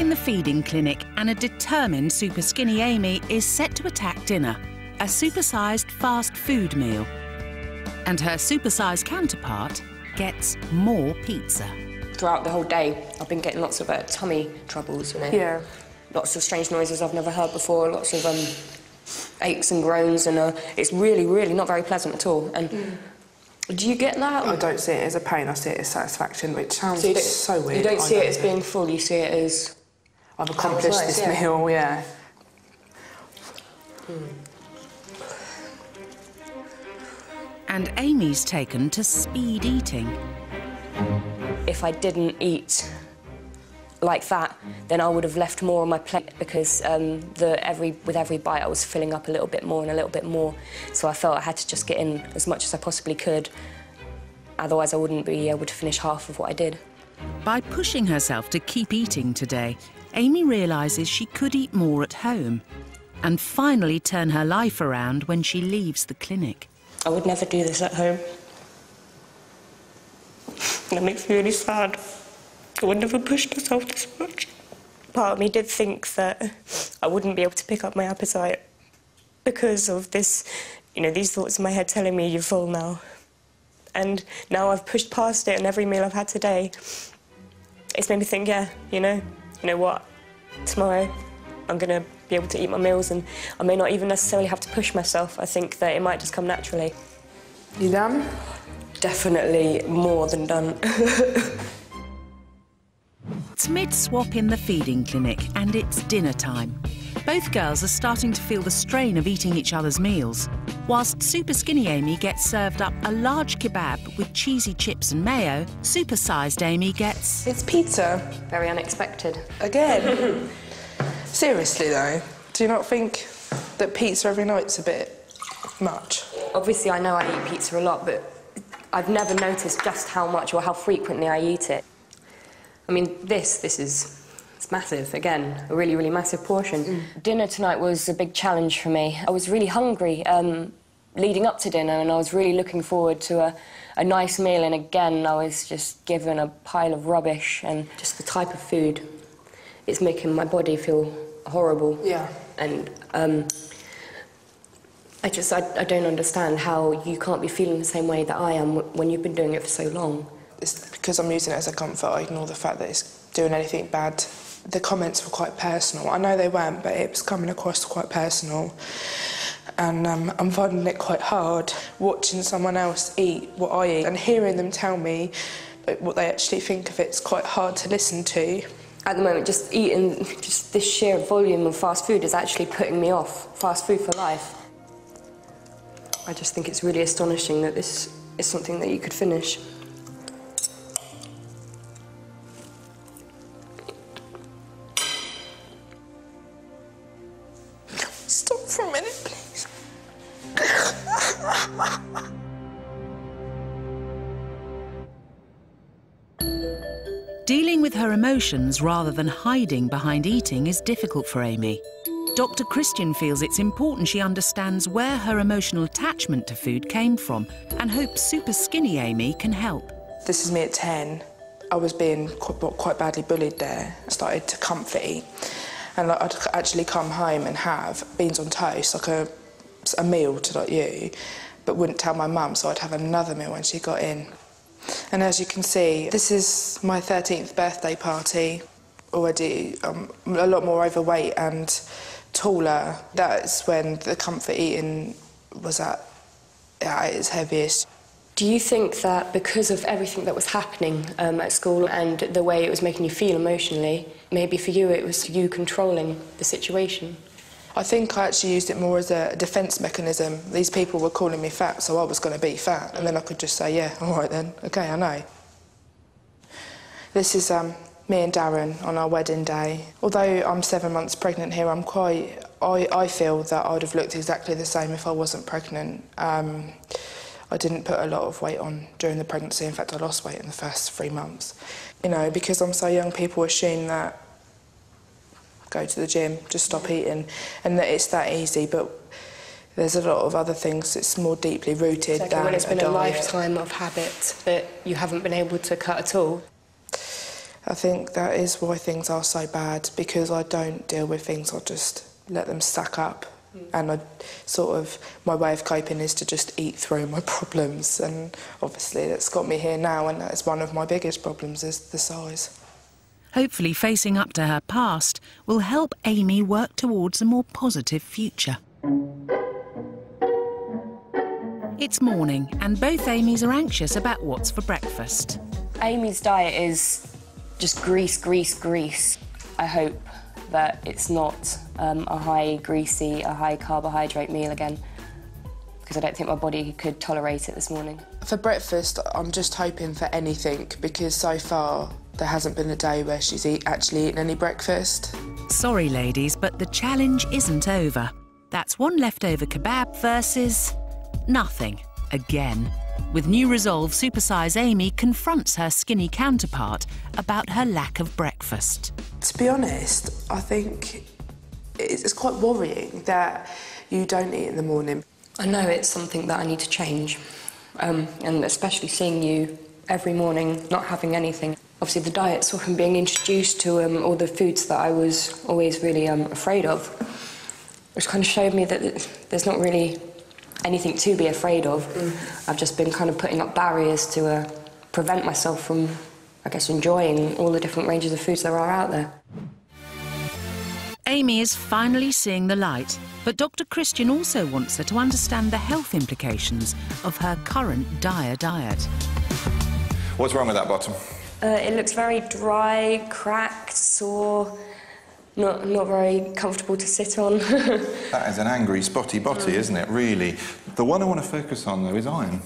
in the feeding clinic and a determined Superskinny Amy is set to attack dinner, a supersized fast food meal. And her supersized counterpart gets more pizza. Throughout the whole day, I've been getting lots of tummy troubles, you know. Yeah. Lots of strange noises I've never heard before, lots of aches and groans, and it's really, really not very pleasant at all. And do you get that? I don't see it as a pain, I see it as satisfaction, which sounds so weird. You don't see it as being full, you see it as... I've accomplished this meal, yeah. And Amy's taken to speed eating. If I didn't eat like that, then I would have left more on my plate, because with every bite I was filling up a little bit more and a little bit more. So I felt I had to just get in as much as I possibly could. Otherwise I wouldn't be able to finish half of what I did. By pushing herself to keep eating today, Amy realises she could eat more at home and finally turn her life around when she leaves the clinic. I would never do this at home. That makes me really sad. I would never push myself this much. Part of me did think that I wouldn't be able to pick up my appetite because of this, you know, these thoughts in my head telling me you're full now. And now I've pushed past it, and every meal I've had today, it's made me think, yeah, you know what, tomorrow I'm going to be able to eat my meals, and I may not even necessarily have to push myself. I think that it might just come naturally. You done? Definitely more than done. It's mid-swap in the feeding clinic and it's dinner time. Both girls are starting to feel the strain of eating each other's meals. Whilst Superskinny Amy gets served up a large kebab with cheesy chips and mayo, supersized Amy gets... It's pizza. Very unexpected. Again? Seriously though, do you not think that pizza every night's a bit much? Obviously I know I eat pizza a lot, but I've never noticed just how much or how frequently I eat it. I mean, this is... It's massive, again, a really, really massive portion. Dinner tonight was a big challenge for me. I was really hungry leading up to dinner, and I was really looking forward to a nice meal, and again, I was just given a pile of rubbish, and just the type of food, it's making my body feel horrible. Yeah. And I don't understand how you can't be feeling the same way that I am when you've been doing it for so long. It's because I'm using it as a comfort. I ignore the fact that it's doing anything bad. The comments were quite personal. I know they weren't, but it was coming across quite personal. And I'm finding it quite hard watching someone else eat what I eat and hearing them tell me what they actually think of it's quite hard to listen to. At the moment, just eating just this sheer volume of fast food is actually putting me off fast food for life. I just think it's really astonishing that this is something that you could finish. Stop for a minute, please. Dealing with her emotions rather than hiding behind eating is difficult for Amy. Dr. Christian feels it's important she understands where her emotional attachment to food came from and hopes Superskinny Amy can help. This is me at 10. I was being quite badly bullied there. I started to comfort eat. And I'd actually come home and have beans on toast, like a meal to like you, but wouldn't tell my mum, so I'd have another meal when she got in. And as you can see, this is my 13th birthday party. Already I'm a lot more overweight and taller. That's when the comfort eating was at its heaviest. Do you think that because of everything that was happening at school and the way it was making you feel emotionally, maybe for you it was you controlling the situation? I think I actually used it more as a defence mechanism. These people were calling me fat, so I was going to be fat, and then I could just say, yeah, all right then, OK, I know. This is me and Darren on our wedding day. Although I'm 7 months pregnant here, I feel that I'd have looked exactly the same if I wasn't pregnant. I didn't put a lot of weight on during the pregnancy. In fact, I lost weight in the first 3 months. You know, because I'm so young, people assume that go to the gym, just stop eating, and that it's that easy, but there's a lot of other things that's more deeply rooted than than when it's been a lifetime of habit that you haven't been able to cut at all. I think that is why things are so bad, because I don't deal with things, I just let them stack up. And my way of coping is to just eat through my problems, and obviously that's got me here now, and that's one of my biggest problems, is the size. Hopefully facing up to her past will help Amy work towards a more positive future. It's morning and both Amys are anxious about what's for breakfast. Amy's diet is just grease, grease, grease. I hope that it's not a high greasy, a high carbohydrate meal again, because I don't think my body could tolerate it this morning. For breakfast, I'm just hoping for anything, because so far there hasn't been a day where she's actually eaten any breakfast. Sorry, ladies, but the challenge isn't over. That's one leftover kebab versus nothing again. With new resolve, Supersize Amy confronts her skinny counterpart about her lack of breakfast. To be honest, I think it's quite worrying that you don't eat in the morning. I know it's something that I need to change, and especially seeing you every morning not having anything. Obviously, the diet's sort of being introduced to all the foods that I was always really afraid of, which kind of showed me that there's not really anything to be afraid of. I've just been kind of putting up barriers to prevent myself from, I guess, enjoying all the different ranges of foods there are out there. Amy is finally seeing the light, but Dr. Christian also wants her to understand the health implications of her current dire diet. What's wrong with that bottom? It looks very dry, cracked, sore, not very comfortable to sit on. That is an angry, spotty botty, isn't it, really? The one I want to focus on, though, is iron.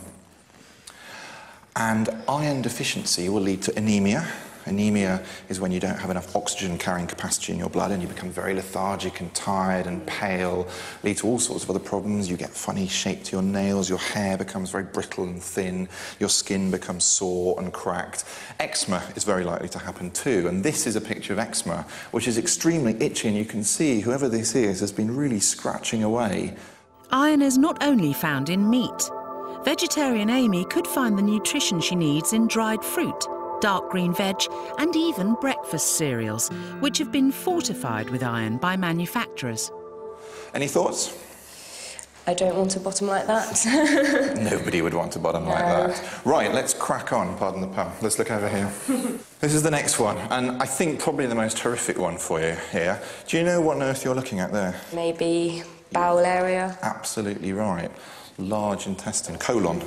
And iron deficiency will lead to anemia. Anemia is when you don't have enough oxygen carrying capacity in your blood and you become very lethargic and tired and pale, lead to all sorts of other problems. You get funny shape to your nails, your hair becomes very brittle and thin, your skin becomes sore and cracked. Eczema is very likely to happen too, and this is a picture of eczema, which is extremely itchy, and you can see whoever this is has been really scratching away. Iron is not only found in meat. Vegetarian Amy could find the nutrition she needs in dried fruit, dark green veg and even breakfast cereals, which have been fortified with iron by manufacturers. Any thoughts? I don't want a bottom like that. Nobody would want a bottom like that. Right, let's crack on, pardon the pun. Let's look over here. This is the next one, and I think probably the most horrific one for you here. Do you know what on earth you're looking at there? Maybe bowel area. Absolutely right. Large intestine, colon.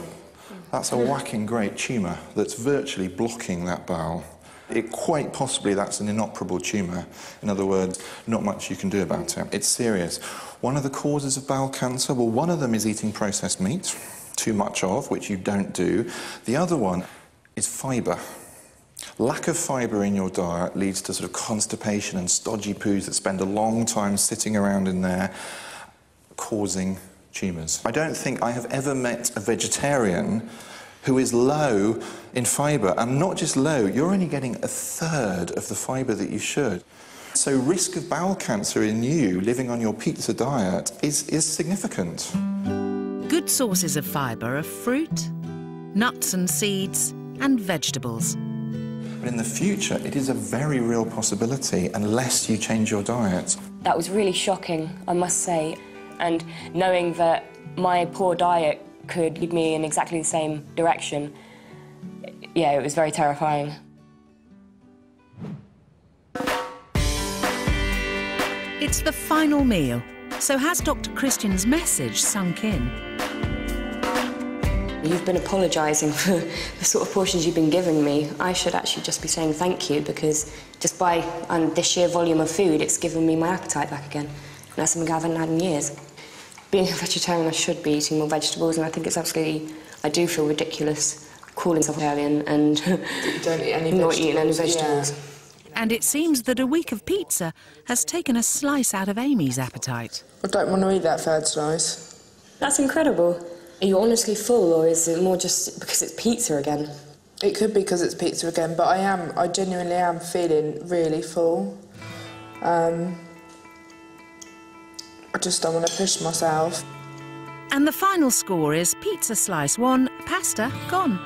That's a whacking great tumour that's virtually blocking that bowel. Quite possibly that's an inoperable tumour. In other words, not much you can do about it. It's serious. One of the causes of bowel cancer, well, one of them is eating processed meat, too much of, which you don't do. The other one is fibre. Lack of fibre in your diet leads to sort of constipation and stodgy poos that spend a long time sitting around in there, causing tumours. I don't think I have ever met a vegetarian who is low in fibre, and not just low, you're only getting a third of the fibre that you should. So risk of bowel cancer in you living on your pizza diet is significant. Good sources of fibre are fruit, nuts and seeds and vegetables. But in the future, it is a very real possibility unless you change your diet. That was really shocking, I must say. And knowing that my poor diet could lead me in exactly the same direction, yeah, it was very terrifying. It's the final meal, so has Dr. Christian's message sunk in? You've been apologising for the sort of portions you've been giving me. I should actually just be saying thank you, because just by the sheer volume of food, it's given me my appetite back again. And that's something I haven't had in years. Being a vegetarian, I should be eating more vegetables, and I think it's absolutely... I do feel ridiculous calling myself vegetarian and You don't eat any not vegetables. eating any vegetables. Yeah. And it seems that a week of pizza has taken a slice out of Amy's appetite. I don't want to eat that third slice. That's incredible. Are you honestly full, or is it more just because it's pizza again? It could be because it's pizza again, but I genuinely am feeling really full. I just don't want to push myself. And the final score is pizza slice 1, pasta gone.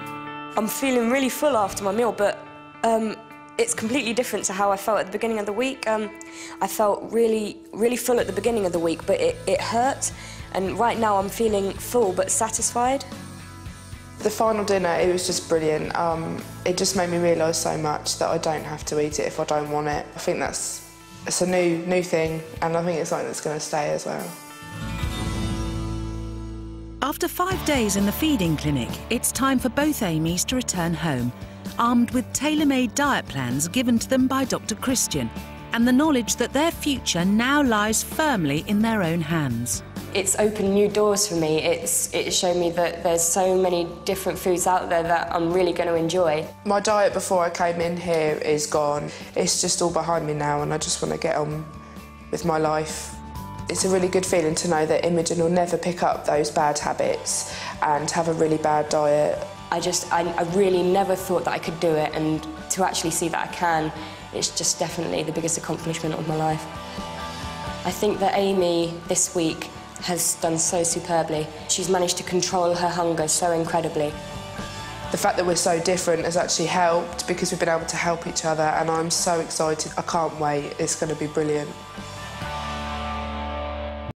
I'm feeling really full after my meal, but It's completely different to how I felt at the beginning of the week. I felt really, really full at the beginning of the week, but it hurt. And right now I'm feeling full but satisfied. The final dinner, it was just brilliant. It just made me realise so much that I don't have to eat it if I don't want it. I think it's a new thing, and I think it's something that's going to stay as well. After 5 days in the feeding clinic, it's time for both Amis to return home, armed with tailor-made diet plans given to them by Dr. Christian, and the knowledge that their future now lies firmly in their own hands. It's opened new doors for me. It showed me that there's so many different foods out there that I'm really going to enjoy. My diet before I came in here is gone. It's just all behind me now, and I just want to get on with my life. It's a really good feeling to know that Imogen will never pick up those bad habits and have a really bad diet. I really never thought that I could do it, and to actually see that I can, it's just definitely the biggest accomplishment of my life. I think that Amy this week has done so superbly. She's managed to control her hunger so incredibly. The fact that we're so different has actually helped because we've been able to help each other, and I'm so excited. I can't wait. It's going to be brilliant.